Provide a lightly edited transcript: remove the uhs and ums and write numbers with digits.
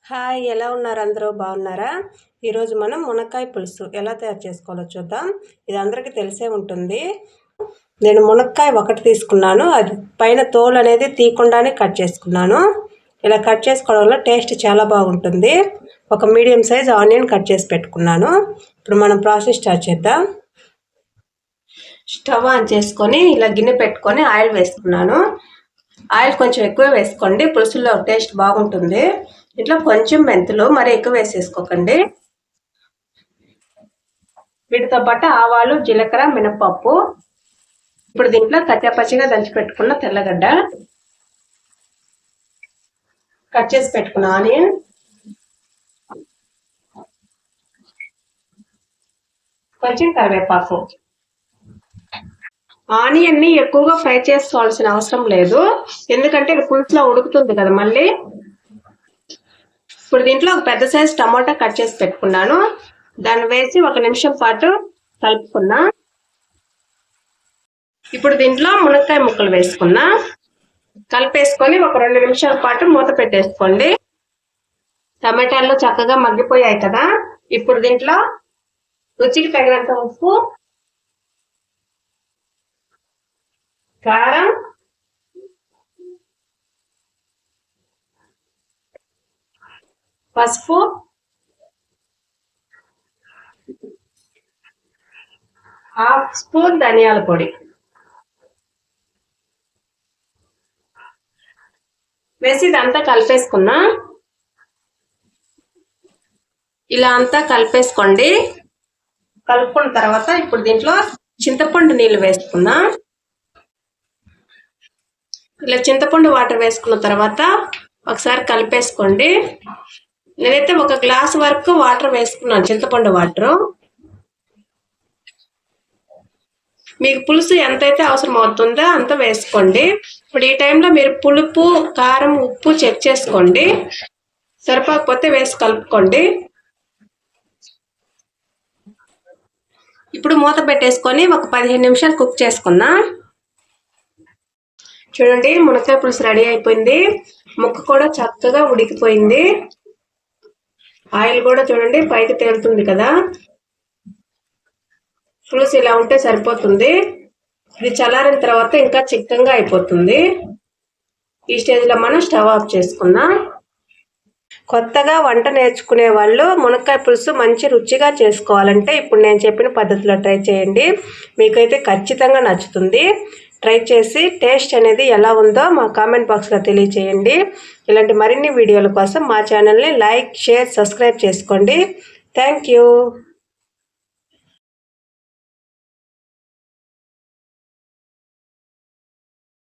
Hi, ఎలా ఉన్నారు? అందరూ బాగున్నారా? ఈరోజు మనం మునక్కాయ పులుసు ఎలా తయారు చేసుకోవాలో చూద్దాం. ఇది అందరికీ తెలిసే ఉంటుంది. నేను మునక్కాయ ఒకటి తీసుకున్నాను. అది పైన తోలు అనేది తీయకుండానే కట్ చేసుకున్నాను. ఇలా కట్ చేసుకోవడం వల్ల టేస్ట్ చాలా బాగుంటుంది. ఒక మీడియం సైజ్ ఆనియన్ కట్ చేసి పెట్టుకున్నాను. ఇప్పుడు మనం ప్రాసెస్ స్టార్ట్ చేద్దాం. స్టవ్ ఆన్ చేసుకొని ఇలా గిన్నె పెట్టుకొని ఆయిల్ వేసుకున్నాను. ఆయిల్ కొంచెం ఎక్కువ వేసుకోండి, పులుసులో టేస్ట్ బాగుంటుంది. ఇట్లా కొంచెం మెంతులు, మరి ఎక్కువ వేసేసుకోకండి. వీటితో పాటు ఆవాలు, జీలకర్ర, మినపప్పు. ఇప్పుడు దీంట్లో కచ్చాపచ్చిగా దంచి పెట్టుకున్న తెల్లగడ్డ, కట్ చేసి పెట్టుకున్న ఆనియన్, కొంచెం కరివేపాకు. ఆనియన్ ని ఎక్కువగా ఫ్రై చేసుకోవాల్సిన అవసరం లేదు, ఎందుకంటే పులుసులో ఉడుకుతుంది కదా మళ్ళీ. ఇప్పుడు దీంట్లో ఒక పెద్ద సైజ్ టమాటా కట్ చేసి పెట్టుకున్నాను. దాన్ని వేసి 1 నిమిషం పాటు కలుపుకున్నా. ఇప్పుడు దీంట్లో మునక్కాయ ముక్కలు వేసుకున్నా. కలిపేసుకొని ఒక 2 నిమిషాల పాటు మూత పెట్టేసుకోండి. టమాటాలు చక్కగా మగ్గిపోయాయి కదా. ఇప్పుడు దీంట్లో రుచికి తగినంత ఉప్పు, కారం, పసుపు, హాఫ్ స్పూన్ ధనియాల పొడి వేసి ఇదంతా కలిపేసుకున్నా. ఇలా అంతా కలిపేసుకోండి. కలుపుకున్న తర్వాత ఇప్పుడు దీంట్లో చింతపండు నీళ్ళు వేసుకున్నా. ఇలా చింతపండు వాటర్ వేసుకున్న తర్వాత ఒకసారి కలిపేసుకోండి. నేనైతే 1 గ్లాస్ వరకు వాటర్ వేసుకున్నాను, చింతపండు వాటరు. మీకు పులుసు ఎంతైతే అవసరం అవుతుందో అంత వేసుకోండి. ఇప్పుడు ఈ టైంలో మీరు పులుపు, కారం, ఉప్పు చెక్ చేసుకోండి. సరిపోకపోతే వేసి కలుపుకోండి. ఇప్పుడు మూత పెట్టేసుకొని ఒక 15 నిమిషాలు కుక్ చేసుకున్నా. చూడండి, మునక్కాయ పులుసు రెడీ అయిపోయింది. ముక్క కూడా చక్కగా ఉడికిపోయింది. ఆయిల్ కూడా చూడండి పైకి తేలుతుంది కదా. పులుసు ఇలా ఉంటే సరిపోతుంది. ఇది చల్లారిన తర్వాత ఇంకా చిక్కగా అయిపోతుంది. ఈ స్టేజ్లో మనం స్టవ్ ఆఫ్ చేసుకుందాం. కొత్తగా వంట నేర్చుకునే వాళ్ళు మునక్కాయ పులుసు మంచి రుచిగా చేసుకోవాలంటే ఇప్పుడు నేను చెప్పిన పద్ధతిలో ట్రై చేయండి. మీకైతే ఖచ్చితంగా నచ్చుతుంది. ట్రై చేసి టేస్ట్ అనేది ఎలా ఉందో మా కామెంట్ బాక్స్లో తెలియచేయండి. ఇలాంటి మరిన్ని వీడియోల కోసం మా ఛానల్ని లైక్, షేర్, సబ్స్క్రైబ్ చేసుకోండి. Thank you.